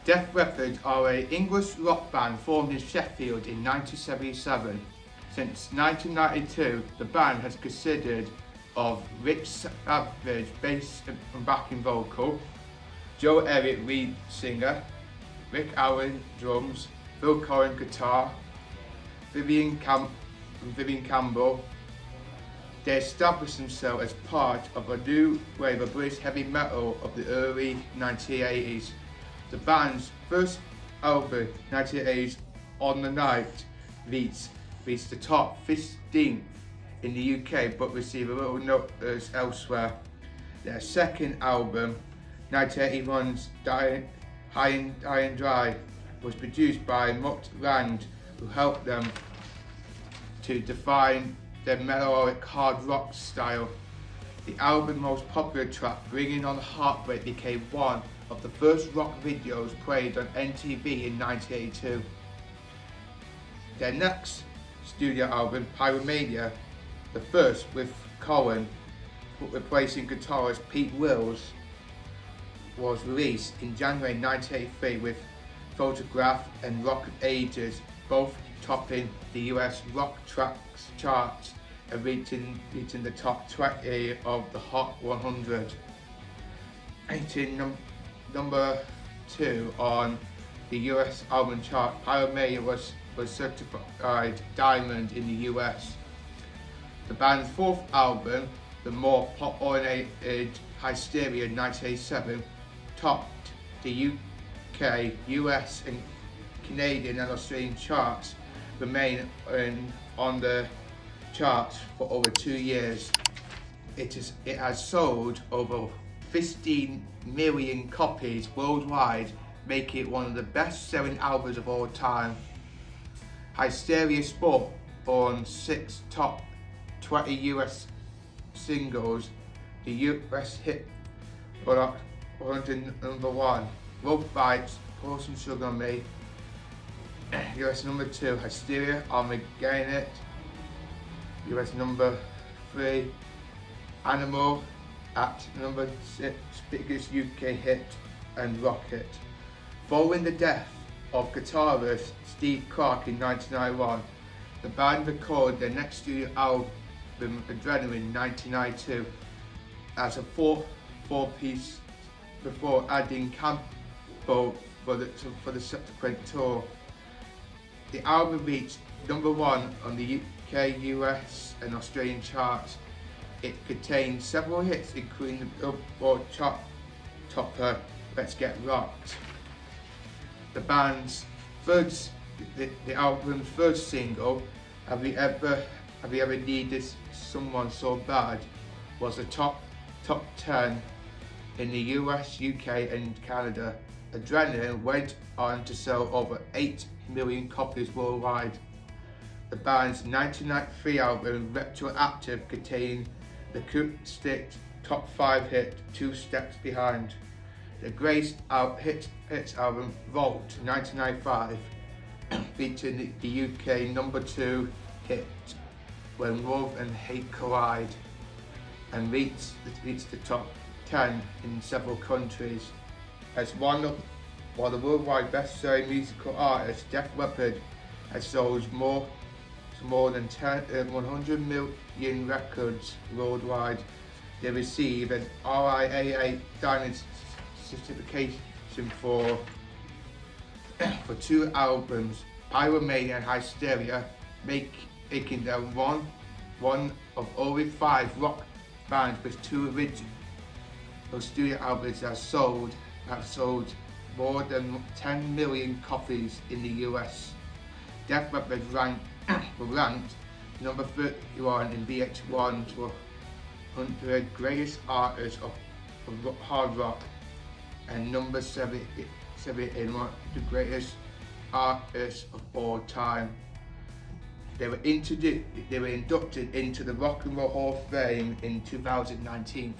Def Leppard are an English rock band formed in Sheffield in 1977. Since 1992, the band has consisted of Rich Savage, bass and backing vocal, Joe Elliott, lead singer, Rick Allen, drums, Phil Cohen, guitar, Vivian Campbell. They established themselves as part of a new wave of British heavy metal of the early 1980s. The band's first album, 1980s On the Night, reached the top 15th in the UK but received a little notice elsewhere. Their second album, 1981's High and Dry, was produced by Mutt Land, who helped them to define their melodic hard rock style. The album's most popular track, Bringing on Heartbreak, became one of the first rock videos played on MTV in 1982. Their next studio album, Pyromania, the first with Cohen replacing guitarist Pete Wills, was released in January 1983 with Photograph and Rock of Ages both topping the US rock tracks charts and reaching the top 20 of the Hot 100. Number 2 on the US album chart, Pyromania was certified diamond in the US. The band's fourth album, the more pop-oriented Hysteria in 1987, topped the UK, US and Canadian and Australian charts, remained on the charts for over 2 years. It has sold over 15 million copies worldwide, making it one of the best-selling albums of all time. Hysteria Sport on 6 top 20 US singles, the US hit product 101, Love Bites, Pour Some Sugar on Me, US number 2, Hysteria, Armageddon, US number 3, Animal, at number 6, biggest UK hit, and Rocket. Following the death of guitarist Steve Clark in 1991, the band recorded their next studio album, Adrenaline, in 1992 as a four-piece before adding Campbell for the subsequent tour. The album reached number 1 on the UK, US and Australian charts. It contained several hits, including the Billboard chart topper Let's Get Rocked. The album's third single, Have You Ever Needed Someone So Bad, was a top 10 in the US, UK and Canada. Adrenaline went on to sell over 8 million copies worldwide. The band's 1993 album, Retroactive, contained the acoustic top 5 hit, Two Steps Behind. The greatest hits album, Vault, 1995, featured the UK number 2 hit, When Love and Hate Collide, and reached the top 10 in several countries. As one of the worldwide best-selling musical artists, Def Leppard has sold more than 100 million records worldwide. They receive an RIAA Diamond certification for 2 albums, Pyromania and Hysteria, making them one of only 5 rock bands with 2 original studio albums that have sold more than 10 million copies in the US. Def Leppard were ranked number 31 in VH1's 100 Greatest Artists of Hard Rock and number 7 in one of the greatest artists of all time. They were inducted into the Rock and Roll Hall of Fame in 2019.